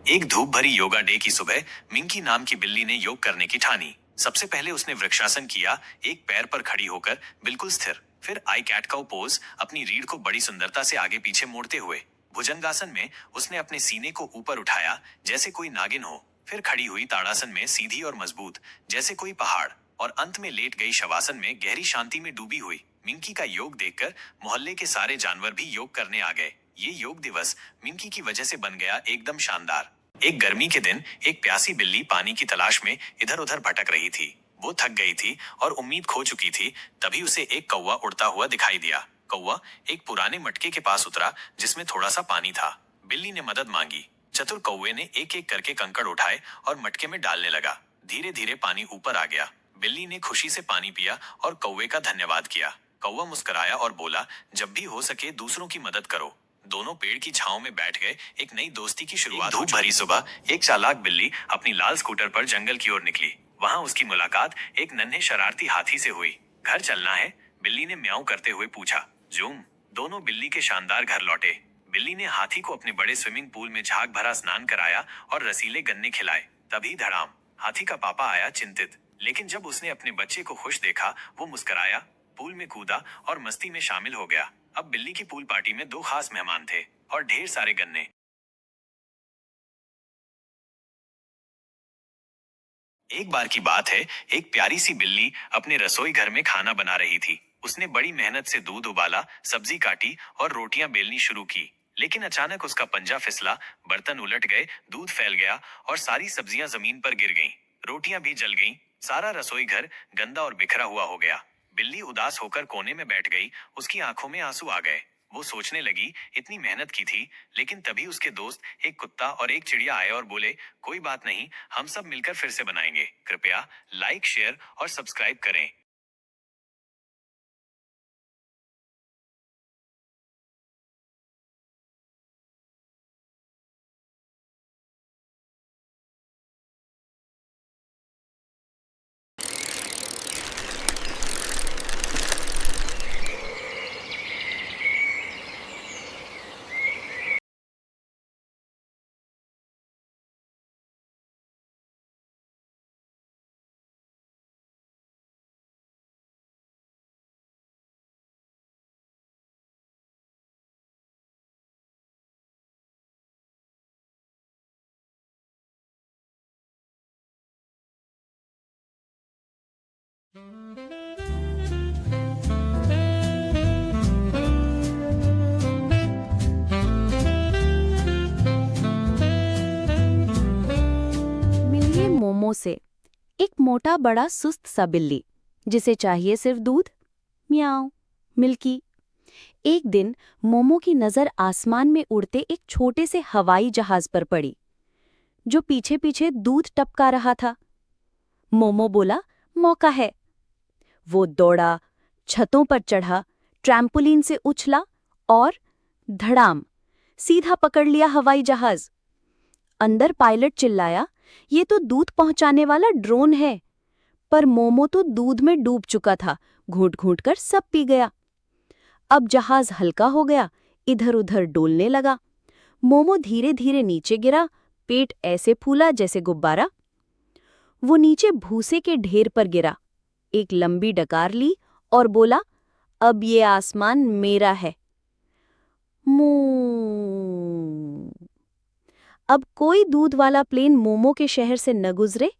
एक धूप भरी योगा डे की सुबह मिंकी नाम की बिल्ली ने योग करने की ठानी। सबसे पहले उसने वृक्षासन किया, एक पैर पर खड़ी होकर बिल्कुल स्थिर। फिर आई कैट काउ पोज, अपनी रीढ़ को बड़ी सुंदरता से आगे पीछे मोड़ते हुए। भुजंगासन में उसने अपने सीने को ऊपर उठाया जैसे कोई नागिन हो। फिर खड़ी हुई ताड़ासन में सीधी और मजबूत जैसे कोई पहाड़। और अंत में लेट गई शवासन में गहरी शांति में डूबी हुई। मिंकी का योग देखकर मोहल्ले के सारे जानवर भी योग करने आ गए। ये योग दिवस मिंकी की वजह से बन गया एकदम शानदार। एक गर्मी के दिन एक प्यासी बिल्ली पानी की तलाश में इधर उधर भटक रही थी। वो थक गई थी और उम्मीद खो चुकी थी। तभी उसे एक कौवा उड़ता हुआ दिखाई दिया। कौवा एक पुराने मटके के पास उतरा जिसमें थोड़ा सा पानी था। बिल्ली ने मदद मांगी। चतुर कौवे ने एक एक करके कंकड़ उठाए और मटके में डालने लगा। धीरे धीरे पानी ऊपर आ गया। बिल्ली ने खुशी से पानी पिया और कौवे का धन्यवाद किया। कौवा मुस्कुराया और बोला, जब भी हो सके दूसरों की मदद करो। दोनों पेड़ की छांव में बैठ गए। एक नई दोस्ती की शुरुआत। धूप भरी सुबह एक चालाक बिल्ली अपनी लाल स्कूटर पर जंगल की ओर निकली। वहां उसकी मुलाकात एक नन्हे शरारती हाथी से हुई। घर चलना है? बिल्ली ने म्याऊं करते हुए पूछा। जूम। दोनों बिल्ली के शानदार घर लौटे। बिल्ली ने हाथी को अपने बड़े स्विमिंग पूल में झाग भरा स्नान कराया और रसीले गन्ने खिलाए। तभी धड़ाम, हाथी का पापा आया चिंतित। लेकिन जब उसने अपने बच्चे को खुश देखा, वो मुस्कुराया, पूल में कूदा और मस्ती में शामिल हो गया। अब बिल्ली की पूल पार्टी में दो खास मेहमान थे और ढेर सारे गन्ने। एक बार की बात है, एक प्यारी सी बिल्ली अपने रसोई घर में खाना बना रही थी। उसने बड़ी मेहनत से दूध उबाला, सब्जी काटी और रोटियां बेलनी शुरू की। लेकिन अचानक उसका पंजा फिसला, बर्तन उलट गए, दूध फैल गया और सारी सब्जियां जमीन पर गिर गईं। रोटियां भी जल गईं। सारा रसोई घर गंदा और बिखरा हुआ हो गया। बिल्ली उदास होकर कोने में बैठ गई। उसकी आंखों में आंसू आ गए। वो सोचने लगी, इतनी मेहनत की थी। लेकिन तभी उसके दोस्त एक कुत्ता और एक चिड़िया आए और बोले, कोई बात नहीं, हम सब मिलकर फिर से बनाएंगे। कृपया लाइक, शेयर और सब्सक्राइब करें। मिलिए मोमो से, एक मोटा बड़ा सुस्त सा बिल्ली जिसे चाहिए सिर्फ दूध। म्याऊं। मिल्की। एक दिन मोमो की नजर आसमान में उड़ते एक छोटे से हवाई जहाज पर पड़ी जो पीछे पीछे दूध टपका रहा था। मोमो बोला, मौका है। वो दौड़ा, छतों पर चढ़ा, ट्रैम्पोलिन से उछला और धड़ाम, सीधा पकड़ लिया हवाई जहाज। अंदर पायलट चिल्लाया, ये तो दूध पहुंचाने वाला ड्रोन है। पर मोमो तो दूध में डूब चुका था, घूंट घूंट कर सब पी गया। अब जहाज हल्का हो गया, इधर उधर डोलने लगा। मोमो धीरे धीरे नीचे गिरा, पेट ऐसे फूला जैसे गुब्बारा। वो नीचे भूसे के ढेर पर गिरा, एक लंबी डकार ली और बोला, अब ये आसमान मेरा है। मू। अब कोई दूध वाला प्लेन मोमो के शहर से न गुजरे,